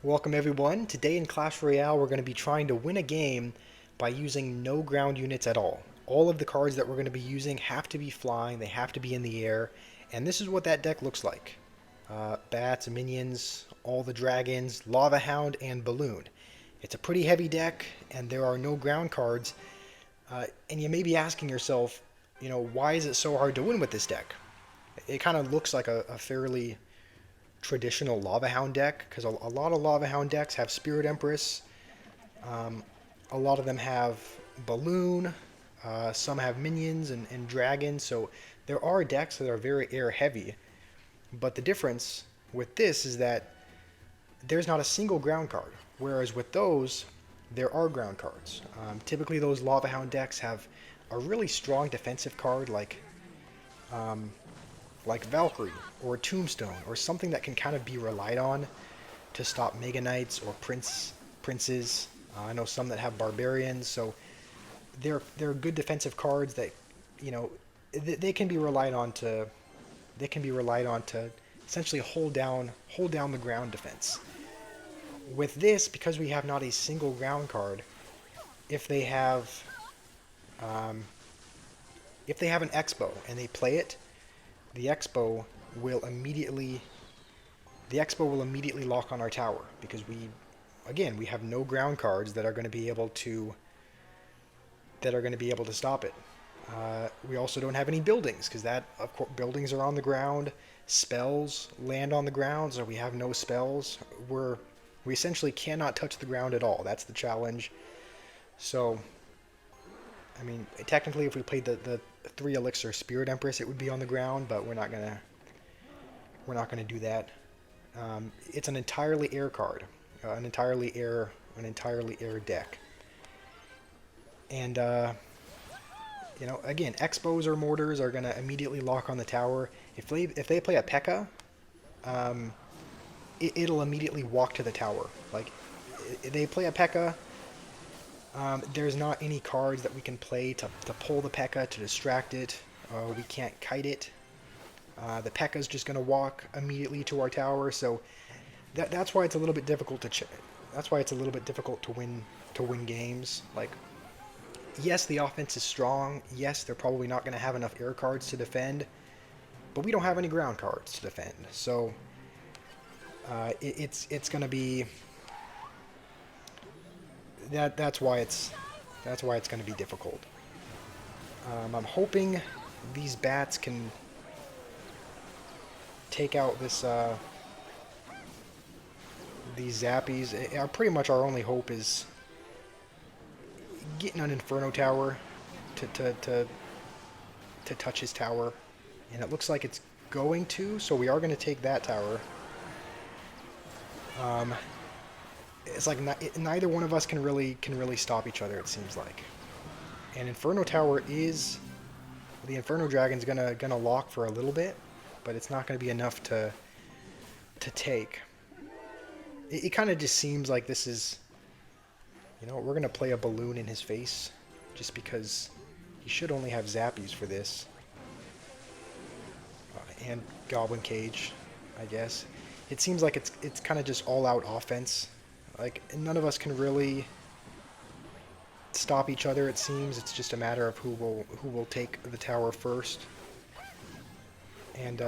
Welcome everyone. Today in Clash Royale we're going to be trying to win a game by using no ground units at all. All of the cards that we're going to be using have to be flying, they have to be in the air, and this is what that deck looks like. Bats, minions, all the dragons, Lava Hound, and Balloon. It's a pretty heavy deck, and there are no ground cards, and you may be asking yourself, why is it so hard to win with this deck? It kind of looks like a fairly traditional Lava Hound deck because a lot of Lava Hound decks have Spirit Empress. Um, a lot of them have Balloon. Some have minions and dragons. So there are decks that are very air heavy. But the difference with this is that there's not a single ground card. Whereas with those, there are ground cards. Typically, those Lava Hound decks have a really strong defensive card um, like Valkyrie or Tombstone or something that can kind of be relied on to stop Mega Knights or Princes. I know some that have Barbarians, so they're good defensive cards that you know they can be relied on to essentially hold down the ground defense. With this, because we have not a single ground card, if they have um, if they have an Expo and they play it, the Expo will immediately the Expo will immediately lock on our tower because we have no ground cards that are going to be able to stop it. We also don't have any buildings because that of course buildings are on the ground. Spells land on the ground, so we have no spells. We essentially cannot touch the ground at all. That's the challenge. So I mean, technically, if we played the three elixir Spirit Empress, it would be on the ground, but we're not gonna do that. It's an entirely air card, an entirely air deck, and again, expos or mortars are gonna immediately lock on the tower. If they play a P.E.K.K.A, it'll immediately walk to the tower. Like if they play a P.E.K.K.A. There's not any cards that we can play to pull the P.E.K.K.A to distract it. We can't kite it. The P.E.K.K.A is just going to walk immediately to our tower, so that's why it's a little bit difficult that's why it's a little bit difficult to win games. Like, yes, the offense is strong. Yes, they're probably not going to have enough air cards to defend, but we don't have any ground cards to defend. So it's going to be that's why it's going to be difficult. I'm hoping these bats can take out these zappies. Pretty much our only hope is getting an Inferno Tower to to to, to touch his tower, and it looks like it's going to. So we are going to take that tower. Um, it's like neither one of us can really stop each other. It seems like, and Inferno Tower is the Inferno Dragon's gonna lock for a little bit, but it's not gonna be enough to take. It kind of just seems like this is, we're gonna play a balloon in his face, just because he should only have zappies for this, and Goblin Cage, I guess. It seems like it's kind of just all out offense. Like none of us can really stop each other. It seems it's just a matter of who will take the tower first. And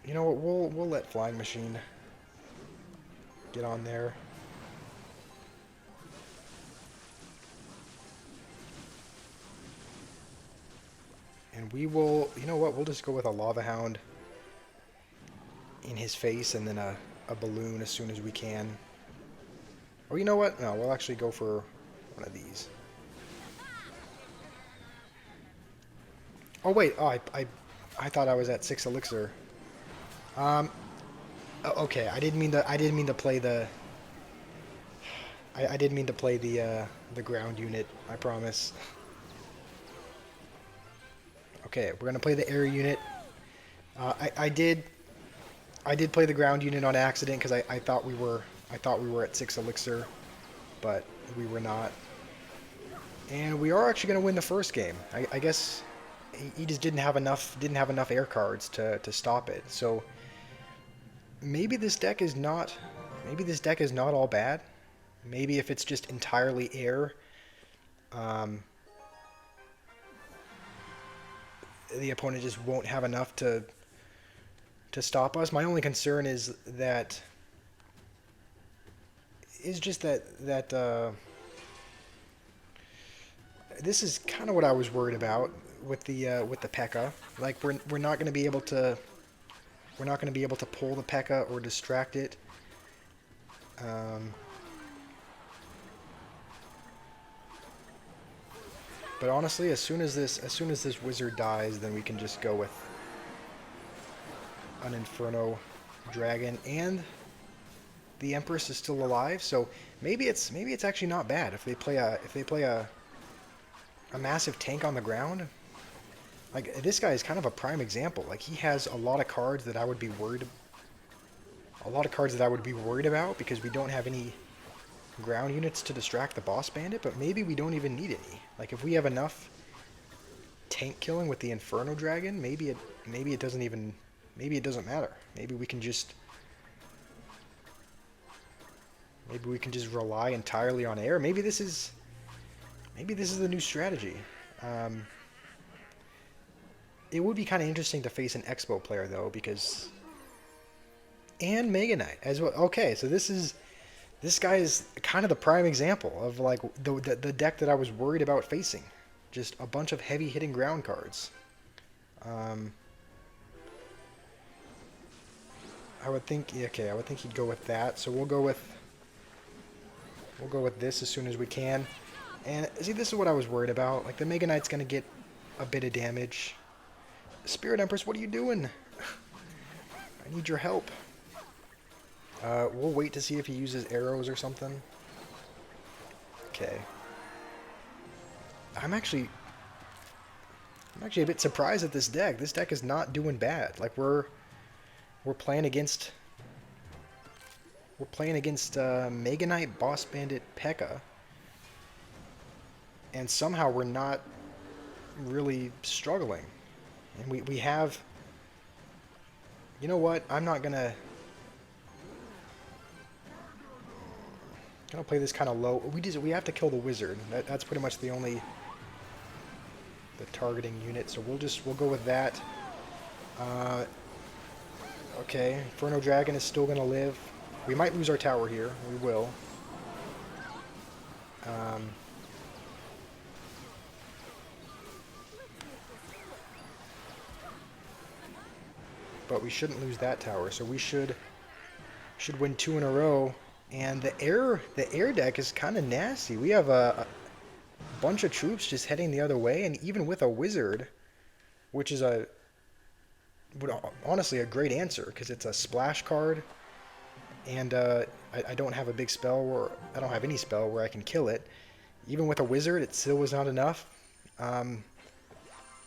you know what? We'll let Flying Machine get on there. And we will, you know what? We'll just go with a Lava Hound in his face and then a balloon as soon as we can. Or you know what? No, we'll actually go for one of these. Oh wait, I thought I was at 6 elixir. Um, okay, I didn't mean to play I didn't mean to play the ground unit. I promise. Okay, we're gonna play the air unit. I did play the ground unit on accident because I thought we were at 6 elixir, but we were not. And we are actually gonna win the first game. I guess he just didn't have enough air cards to stop it. So maybe this deck is not, maybe this deck is not all bad. Maybe if it's just entirely air, um, the opponent just won't have enough to stop us. My only concern is just that this is kind of what I was worried about with the P.E.K.K.A. Like we're not going to be able to pull the P.E.K.K.A or distract it. Um, but honestly, as soon as this wizard dies, then we can just go with an Inferno Dragon, and the Empress is still alive. So maybe it's actually not bad if they play a massive tank on the ground. Like this guy is kind of a prime example. Like he has a lot of cards that I would be worried about because we don't have any ground units to distract the boss bandit, but maybe we don't even need any. Like if we have enough tank killing with the Inferno Dragon, maybe it doesn't matter. Maybe we can just rely entirely on air. Maybe this is the new strategy. Um, it would be kind of interesting to face an Expo player though, because and Mega Knight as well. Okay, so this guy is kind of the prime example of like the deck that I was worried about facing. Just a bunch of heavy hitting ground cards. Um, I would think, yeah, okay, I would think he'd go with that. So we'll go with this as soon as we can. And see, this is what I was worried about. Like the Mega Knight's gonna get a bit of damage. Spirit Empress, what are you doing? I need your help. We'll wait to see if he uses arrows or something. Okay. I'm actually a bit surprised at this deck. This deck is not doing bad. Like we're playing against Mega Knight, Boss Bandit, P.E.K.K.A, and somehow we're not really struggling. And we have. You know what? I'm not gonna play this kind of low. We have to kill the wizard. That's pretty much the targeting unit. So we'll go with that. Uh, okay, Inferno Dragon is still gonna live. We might lose our tower here. We will. Um, but we shouldn't lose that tower. So we should win 2 in a row. And the air deck is kind of nasty. We have a bunch of troops just heading the other way, and even with a wizard, which is honestly a great answer because it's a splash card, and I don't have a big spell or I don't have any spell where I can kill it. Even with a wizard, it still was not enough.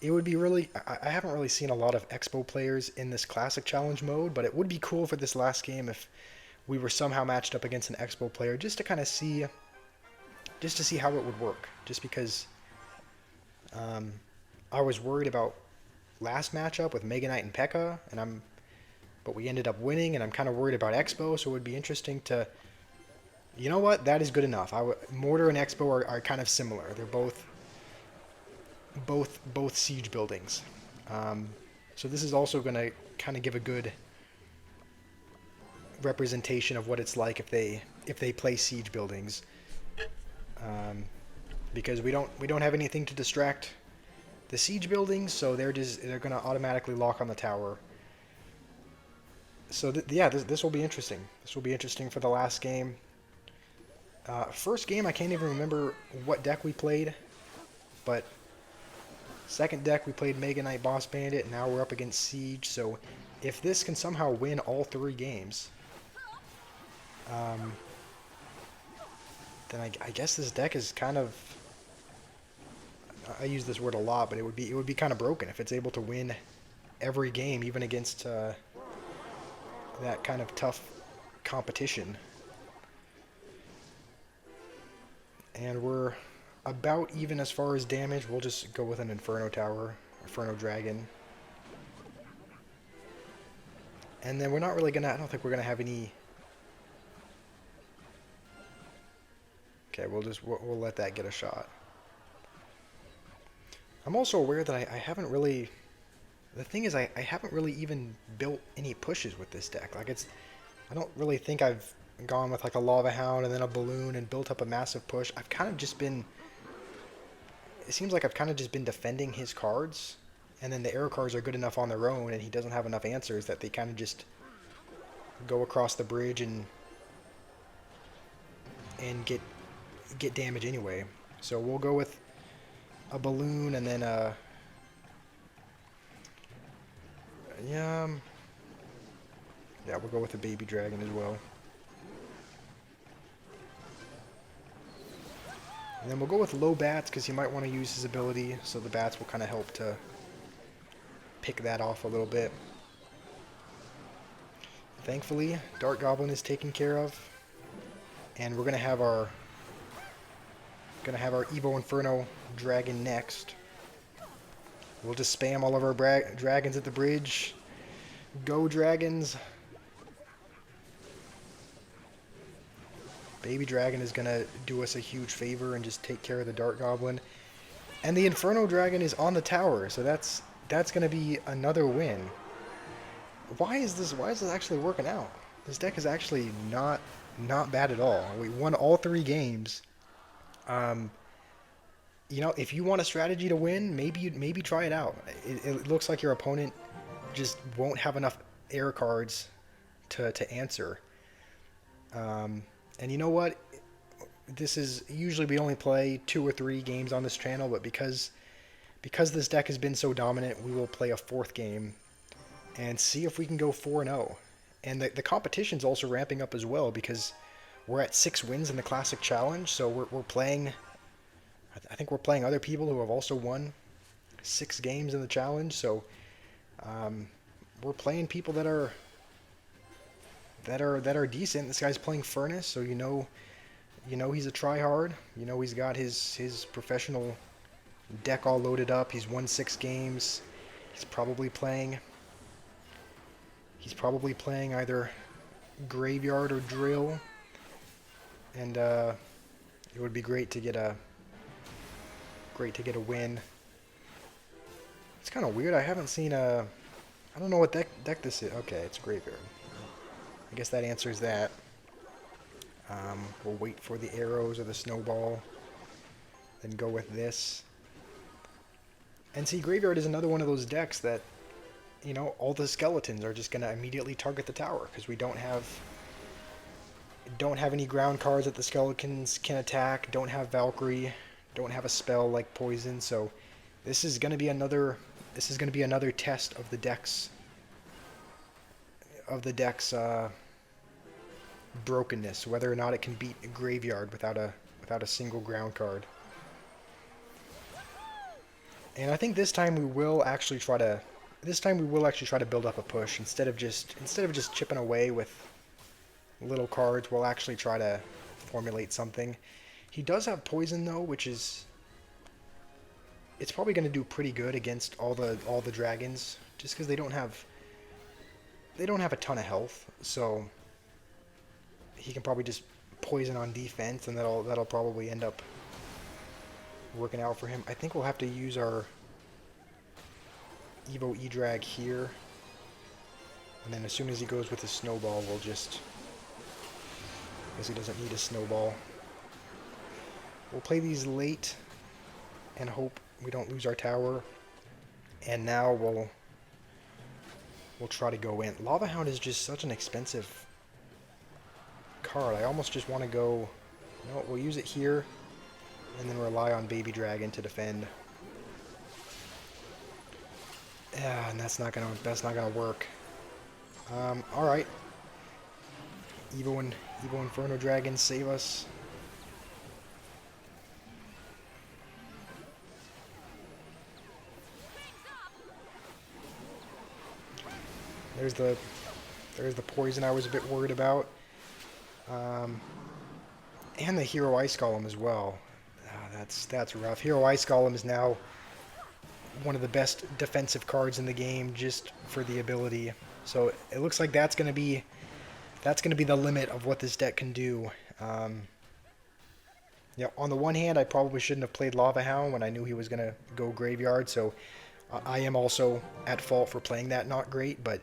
It would be really. I haven't really seen a lot of Expo players in this Classic Challenge mode, but it would be cool for this last game if we were somehow matched up against an Expo player just to kind of see, how it would work. Just because I was worried about last matchup with Mega Knight and P.E.K.K.A, but we ended up winning, and I'm kind of worried about Expo, so it would be interesting to. You know what? That is good enough. Mortar and Expo are kind of similar. They're both siege buildings. So this is also going to kind of give a good representation of what it's like if they play siege buildings, because we don't have anything to distract the siege buildings, so they're going to automatically lock on the tower. So yeah, this will be interesting. This will be interesting for the last game. First game, I can't even remember what deck we played, but second deck we played Mega Knight, Boss Bandit, and now we're up against Siege. So if this can somehow win all 3 games, then I guess this deck is kind of. I use this word a lot, but it would be kind of broken if it's able to win every game, even against that kind of tough competition. And we're about even as far as damage. We'll just go with an Inferno Tower, Inferno Dragon. And then we're not really gonna, I don't think we're gonna have any. Okay, we'll let that get a shot. I'm also aware that I haven't really, the thing is I haven't really even built any pushes with this deck. Like I don't really think I've gone with like a Lava Hound and then a Balloon and built up a massive push. I've kind of just been, it seems like I've kind of just been defending his cards, and then the arrow cards are good enough on their own, and he doesn't have enough answers that they kind of just go across the bridge and get damage anyway. So we'll go with a Balloon and then yeah, yeah, we'll go with a Baby Dragon as well. And then we'll go with low bats because he might want to use his ability, so the bats will kind of help to pick that off a little bit. Thankfully, Dark Goblin is taken care of, and we're gonna have our Evo Inferno Dragon next. We'll just spam all of our dragons at the bridge. Go dragons! Baby Dragon is gonna do us a huge favor and just take care of the Dark Goblin. And the Inferno Dragon is on the tower, so that's gonna be another win. Why is this actually working out? This deck is actually not bad at all. We won all 3 games. You know, if you want a strategy to win, maybe try it out. It looks like your opponent just won't have enough air cards to answer. And you know what? This is usually we only play 2 or 3 games on this channel, but because this deck has been so dominant, we will play a 4th game and see if we can go 4-0. And the competition's also ramping up as well because we're at 6 wins in the Classic Challenge, so we're playing. I think we're playing other people who have also won 6 games in the challenge. So we're playing people that are decent. This guy's playing Furnace, so you know he's a tryhard. You know he's got his professional deck all loaded up. He's won 6 games. He's probably playing either Graveyard or Drill, and it would be great to get a win. It's kind of weird. I haven't seen a. I don't know what deck this is. Okay, it's Graveyard. I guess that answers that. We'll wait for the arrows or the snowball, then go with this. And see, Graveyard is another one of those decks that, you know, all the skeletons are just going to immediately target the tower because we don't have any ground cards that the skeletons can attack, don't have Valkyrie, don't have a spell like Poison, so this is going to be another test of the deck's brokenness, whether or not it can beat a Graveyard without a single ground card. And I think this time we will actually try to build up a push instead of just chipping away with little cards. We'll actually try to formulate something. He does have Poison though, which is it's probably going to do pretty good against all the dragons, just because they don't have a ton of health. So he can probably just poison on defense, and that'll probably end up working out for him. I think we'll have to use our Evo E-Drag here, and then as soon as he goes with his snowball, we'll just, because he doesn't need a snowball. We'll play these late and hope we don't lose our tower. And now we'll try to go in. Lava Hound is just such an expensive card. I almost just want to go, no, we'll use it here and then rely on Baby Dragon to defend. Yeah, and that's not gonna work. All right. Evo Inferno Dragon, save us. There's the poison I was a bit worried about. And the Hero Ice Golem as well. That's rough. Hero Ice Golem is now one of the best defensive cards in the game, just for the ability. So it looks like that's gonna be the limit of what this deck can do. Um, yeah, on the one hand, I probably shouldn't have played Lava Hound when I knew he was gonna go graveyard. So I am also at fault for playing that not great, but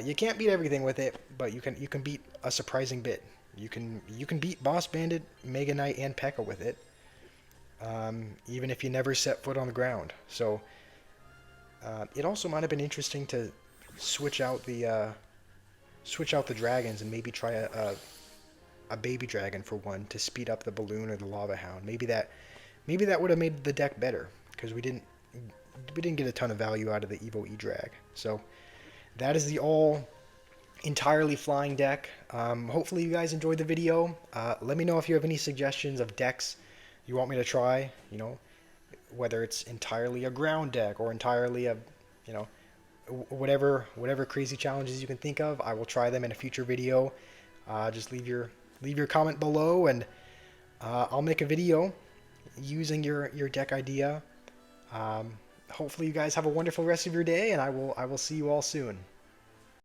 you can't beat everything with it. But you can beat a surprising bit. You can beat Boss Bandit, Mega Knight, and P.E.K.K.A with it, even if you never set foot on the ground. So it also might have been interesting to switch out the dragons and maybe try a baby dragon for one to speed up the balloon or the lava hound. Maybe that would have made the deck better because we didn't get a ton of value out of the Evo E drag. So that is the all entirely flying deck. Hopefully you guys enjoyed the video. Let me know if you have any suggestions of decks you want me to try. You know, whether it's entirely a ground deck or entirely a, you know, whatever crazy challenges you can think of. I will try them in a future video. Just leave your comment below, and I'll make a video using your deck idea. Hopefully you guys have a wonderful rest of your day, and I will see you all soon.